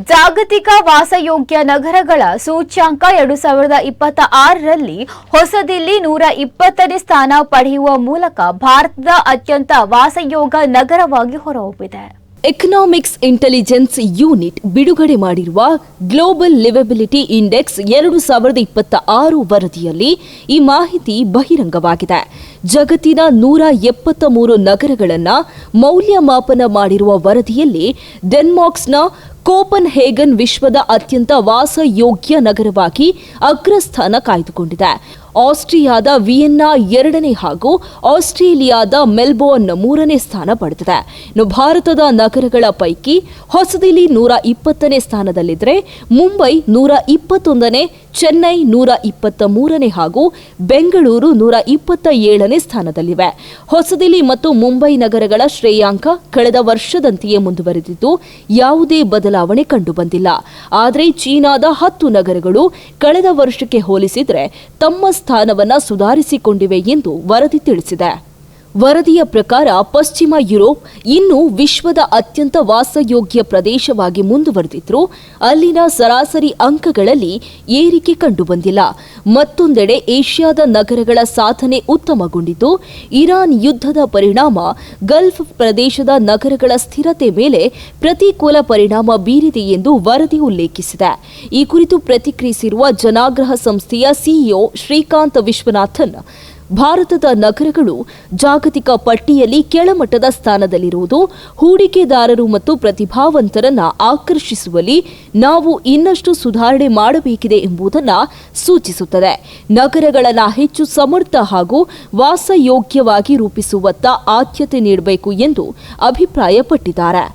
ಜಾಗತಿಕ ವಾಸಯೋಗ್ಯ ನಗರಗಳ ಸೂಚ್ಯಂಕ 2026ರಲ್ಲಿ ಹೊಸದಿಲ್ಲಿ 120ನೇ ಸ್ಥಾನ ಪಡೆಯುವ ಮೂಲಕ ಭಾರತದ ಅತ್ಯಂತ ವಾಸಯೋಗ್ಯ ನಗರವಾಗಿ ಹೊರಹೊಮ್ಮಿದೆ. ಎಕನಾಮಿಕ್ಸ್ ಇಂಟೆಲಿಜೆನ್ಸ್ ಯೂನಿಟ್ ಬಿಡುಗಡೆ ಮಾಡಿರುವ ಗ್ಲೋಬಲ್ ಲಿವೆಬಿಲಿಟಿ ಇಂಡೆಕ್ಸ್ 2026 ವರದಿಯಲ್ಲಿ ಈ ಮಾಹಿತಿ ಬಹಿರಂಗವಾಗಿದೆ. ಜಗತ್ತಿನ 173 ನಗರಗಳನ್ನು ಮೌಲ್ಯಮಾಪನ ಮಾಡಿರುವ ವರದಿಯಲ್ಲಿ ಡೆನ್ಮಾರ್ಕ್ಸ್ನ ಕೋಪನ್ ಹೇಗನ್ ವಿಶ್ವದ ಅತ್ಯಂತ ವಾಸಯೋಗ್ಯ ನಗರವಾಗಿ ಅಗ್ರಸ್ಥಾನ ಕಾಯ್ದುಕೊಂಡಿದೆ. ಆಸ್ಟ್ರಿಯಾದ ವಿಯೆನ್ನಾ 2ನೇ ಹಾಗೂ ಆಸ್ಟ್ರೇಲಿಯಾದ ಮೆಲ್ಬೋರ್ನ್ 3ನೇ ಸ್ಥಾನ ಪಡೆದಿದೆ. ಇನ್ನು ಭಾರತದ ನಗರಗಳ ಪೈಕಿ ಹೊಸದಿಲ್ಲಿ 120ನೇ ಸ್ಥಾನದಲ್ಲಿದ್ದರೆ ಮುಂಬೈ 121ನೇ, ಚೆನ್ನೈ 123ನೇ ಹಾಗೂ ಬೆಂಗಳೂರು 127ನೇ ಸ್ಥಾನದಲ್ಲಿವೆ. ಹೊಸದಿಲ್ಲಿ ಮತ್ತು ಮುಂಬೈ ನಗರಗಳ ಶ್ರೇಯಾಂಕ ಕಳೆದ ವರ್ಷದಂತೆಯೇ ಮುಂದುವರೆದಿದ್ದು ಯಾವುದೇ ಬದಲಾವಣೆ ಕಂಡುಬಂದಿಲ್ಲ. ಆದರೆ ಚೀನಾದ 10 ನಗರಗಳು ಕಳೆದ ವರ್ಷಕ್ಕೆ ಹೋಲಿಸಿದರೆ ತಮ್ಮ ಸ್ಥಾನವನ್ನು ಸುಧಾರಿಸಿಕೊಂಡಿವೆ ಎಂದು ವರದಿ ತಿಳಿಸಿದೆ. ವರದಿಯ ಪ್ರಕಾರ ಪಶ್ಚಿಮ ಯುರೋಪ್ ಇನ್ನೂ ವಿಶ್ವದ ಅತ್ಯಂತ ವಾಸಯೋಗ್ಯ ಪ್ರದೇಶವಾಗಿ ಮುಂದುವರೆದಿದ್ದರೂ ಅಲ್ಲಿನ ಸರಾಸರಿ ಅಂಕಗಳಲ್ಲಿ ಏರಿಕೆ ಕಂಡುಬಂದಿಲ್ಲ. ಮತ್ತೊಂದೆಡೆ ಏಷ್ಯಾದ ನಗರಗಳ ಸಾಧನೆ ಉತ್ತಮಗೊಂಡಿದ್ದು ಇರಾನ್ ಯುದ್ಧದ ಪರಿಣಾಮ ಗಲ್ಫ್ ಪ್ರದೇಶದ ನಗರಗಳ ಸ್ಥಿರತೆ ಮೇಲೆ ಪ್ರತಿಕೂಲ ಪರಿಣಾಮ ಬೀರಿದೆ ಎಂದು ವರದಿ ಉಲ್ಲೇಖಿಸಿದೆ. ಈ ಕುರಿತು ಪ್ರತಿಕ್ರಿಯಿಸಿರುವ ಜನಾಗ್ರಹ ಸಂಸ್ಥೆಯ ಸಿಇಒ ಶ್ರೀಕಾಂತ್ ವಿಶ್ವನಾಥನ್, ಭಾರತದ ನಗರಗಳು ಜಾಗತಿಕ ಪಟ್ಟಿಯಲ್ಲಿ ಕೆಳಮಟ್ಟದ ಸ್ಥಾನದಲ್ಲಿರುವುದು ಹೂಡಿಕೆದಾರರು ಮತ್ತು ಪ್ರತಿಭಾವಂತರನ್ನು ಆಕರ್ಷಿಸುವಲ್ಲಿ ನಾವು ಇನ್ನಷ್ಟು ಸುಧಾರಣೆ ಮಾಡಬೇಕಿದೆ ಎಂಬುದನ್ನು ಸೂಚಿಸುತ್ತದೆ. ನಗರಗಳನ್ನು ಹೆಚ್ಚು ಸಮರ್ಥ ಹಾಗೂ ವಾಸಯೋಗ್ಯವಾಗಿ ರೂಪಿಸುವತ್ತ ಆದ್ಯತೆ ನೀಡಬೇಕು ಎಂದು ಅಭಿಪ್ರಾಯಪಟ್ಟಿದ್ದಾರೆ.